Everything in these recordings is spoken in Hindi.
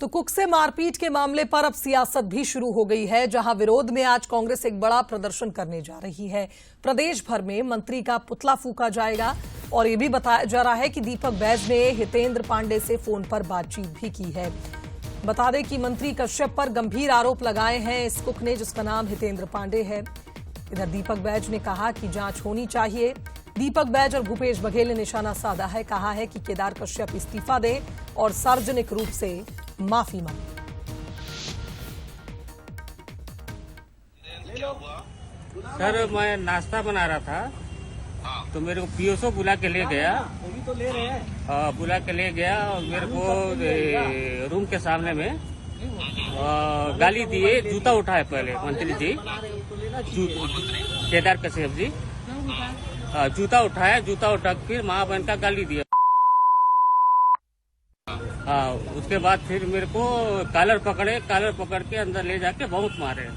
तो कुक से मारपीट के मामले पर अब सियासत भी शुरू हो गई है, जहां विरोध में आज कांग्रेस एक बड़ा प्रदर्शन करने जा रही है। प्रदेश भर में मंत्री का पुतला फूंका जाएगा और ये भी बताया जा रहा है कि दीपक बैज ने हितेंद्र पांडे से फोन पर बातचीत भी की है। बता दें कि मंत्री कश्यप पर गंभीर आरोप लगाए हैं इस कुक ने, जिसका नाम हितेंद्र पांडे है। इधर दीपक बैज ने कहा कि जांच होनी चाहिए। दीपक बैज और भूपेश बघेल ने निशाना साधा है, कहा है कि केदार कश्यप इस्तीफा दे और सार्वजनिक रूप से माफी मांगे। सर, मैं नाश्ता बना रहा था तो मेरे को पीओसओ बुला के ले गया। बुला के ले गया और मेरे को रूम के सामने में गाली दिए, जूता उठाए पहले मंत्री जी, केदार कश्यप जी जूता उठाया, जूता उठा फिर माँ बहन का गाली दिया। उसके बाद फिर मेरे को कॉलर पकड़ के अंदर ले जाके बहुत मारे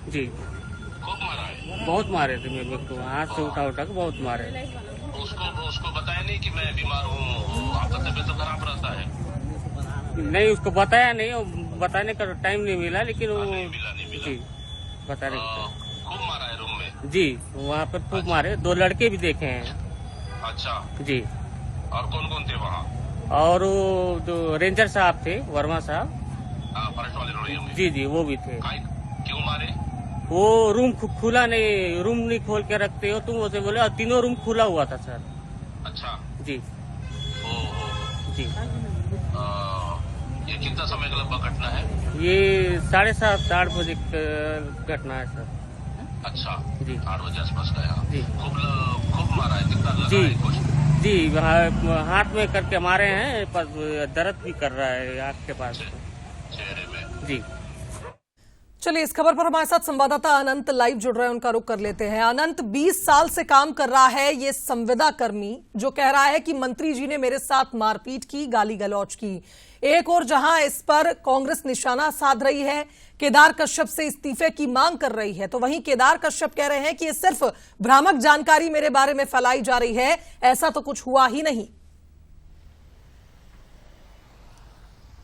जी, बहुत मारे थे मेरे को, हाथ से उठा के बहुत मारे। उसको बताया नहीं कि मैं बीमार हूँ, आपका तबीयत तो खराब रहता है? नहीं, उसको बताया नहीं, बताने का टाइम नहीं मिला, लेकिन वो नहीं मिला। जी बताने का खूब मारा है रूम में जी, वहाँ पर खूब मारे। 2 लड़के भी देखे हैं। अच्छा जी। और कौन कौन थे वहाँ? और वो जो रेंजर साहब थे, वर्मा साहब, फॉरेस्ट वाले रोड़ियों में? जी वो भी थे। क्यों मारे? वो रूम खुला नहीं, रूम नहीं खोल के रखते हो तुम, उसे बोले। और तीनों रूम खुला हुआ था सर। अच्छा जी। जी। ये कितना समय का लगभग घटना है? ये 7:30 8 बजे घटना है सर। अच्छा जी, 8 बजे आसपास का है जी। खूब मारा है? कितना लगा जी है कुछ? जी, हाथ में करके मारे हैं, पर दर्द भी कर रहा है आँख के पास चेहरे में। जी। चलिए, इस खबर पर हमारे साथ संवाददाता अनंत लाइव जुड़ रहे हैं, उनका रुख कर लेते हैं। अनंत, 20 साल से काम कर रहा है ये संविदा कर्मी, जो कह रहा है कि मंत्री जी ने मेरे साथ मारपीट की, गाली गलौज की। एक और जहां इस पर कांग्रेस निशाना साध रही है, केदार कश्यप से इस्तीफे की मांग कर रही है, तो वहीं केदार कश्यप कह रहे हैं कि ये सिर्फ भ्रामक जानकारी मेरे बारे में फैलाई जा रही है, ऐसा तो कुछ हुआ ही नहीं।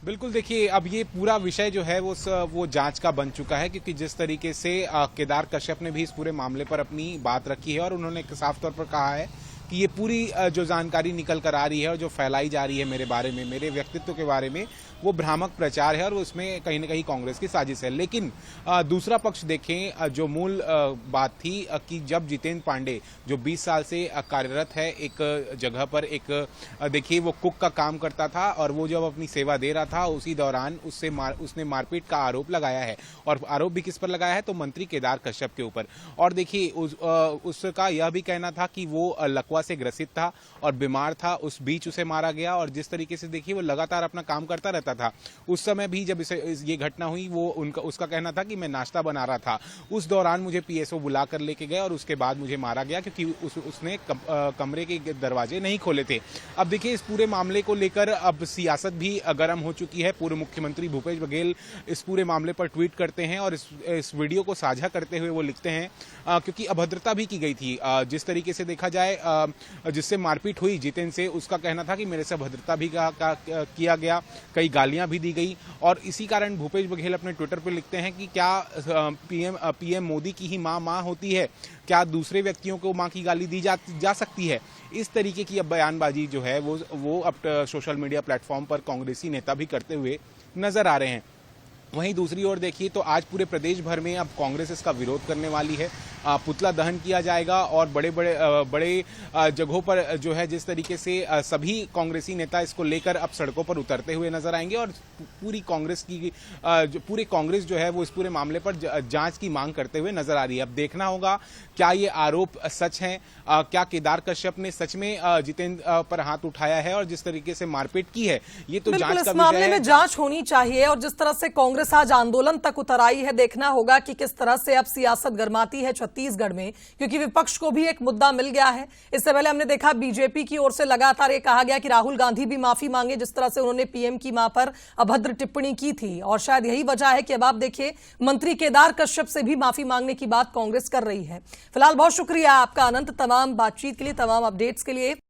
बिल्कुल, देखिए, अब ये पूरा विषय जो है वो जांच का बन चुका है, क्योंकि जिस तरीके से केदार कश्यप ने भी इस पूरे मामले पर अपनी बात रखी है और उन्होंने साफ तौर पर कहा है कि ये पूरी जो जानकारी निकल कर आ रही है और जो फैलाई जा रही है मेरे बारे में, मेरे व्यक्तित्व के बारे में, वो भ्रामक प्रचार है और उसमें कहीं ना कहीं कांग्रेस की साजिश है। लेकिन दूसरा पक्ष देखें, जो मूल बात थी कि जब जितेंद्र पांडे, जो 20 साल से कार्यरत है एक जगह पर, एक देखिए वो कुक का काम करता था, और वो जब अपनी सेवा दे रहा था उसी दौरान उसने मारपीट का आरोप लगाया है। और आरोप भी किस पर लगाया है? तो मंत्री केदार कश्यप के ऊपर। और देखिए उसका यह भी कहना था कि वो लकवा से ग्रसित था और बीमार था, उस बीच उसे मारा गया। और जिस तरीके से देखिए वो लगातार अपना काम करता रहता था, उस समय भी जब ये घटना हुई, वो उसका कहना था कि मैं नाश्ता बना रहा था, उस दौरान मुझे पीएसओ बुला कर लेके गए और उसके बाद मुझे मारा गया, क्योंकि उसने कमरे के दरवाजे नहीं खोले थे। अब देखिए, इस पूरे मामले को लेकर अब सियासत भी गर्म हो चुकी है। पूर्व मुख्यमंत्री भूपेश बघेल इस पूरे मामले पर ट्वीट करते हैं और इस वीडियो को साझा करते हुए वो लिखते हैं, क्योंकि अभद्रता भी की गई थी। जिस तरीके से देखा जाए, जिससे मारपीट हुई जितेंद्र से, उसका कहना था कि मेरे से अभद्रता भी किया गया, कई गालियां भी दी गई। और इसी कारण भूपेश बघेल अपने ट्विटर पर लिखते हैं कि क्या पीएम मोदी की ही मां होती है? क्या दूसरे व्यक्तियों को मां की गाली दी जा सकती है? इस तरीके की अब बयानबाजी जो है वो अब सोशल मीडिया प्लेटफॉर्म पर कांग्रेसी नेता भी करते हुए नजर आ रहे हैं। वहीं दूसरी ओर देखिए तो आज पूरे प्रदेश भर में अब कांग्रेस इसका विरोध करने वाली है। पुतला दहन किया जाएगा और बड़े जगहों पर जो है जिस तरीके से सभी कांग्रेसी नेता इसको लेकर अब सड़कों पर उतरते हुए नजर आएंगे और पूरी कांग्रेस जो है वो इस पूरे मामले पर जांच की मांग करते हुए नजर आ रही है। अब देखना होगा क्या ये आरोप सच हैं, क्या केदार कश्यप ने सच में जितेंद्र पर हाथ उठाया है और जिस तरीके से मारपीट की है, ये तो जांच का विषय है। इस मामले में जांच होनी चाहिए और जिस तरह से कांग्रेस आज आंदोलन तक उतर आई है, देखना होगा कि किस तरह से अब सियासत गरमाती है छत्तीसगढ़ में, क्योंकि विपक्ष को भी एक मुद्दा मिल गया है। इससे पहले हमने देखा बीजेपी की ओर से लगातार ये कहा गया कि राहुल गांधी भी माफी मांगे, जिस तरह से उन्होंने पीएम की मां पर अभद्र टिप्पणी की थी। और शायद यही वजह है कि अब आप देखिए मंत्री केदार कश्यप से भी माफी मांगने की बात कांग्रेस कर रही है। फिलहाल बहुत शुक्रिया आपका अनंत, तमाम बातचीत के लिए, तमाम अपडेट्स के लिए।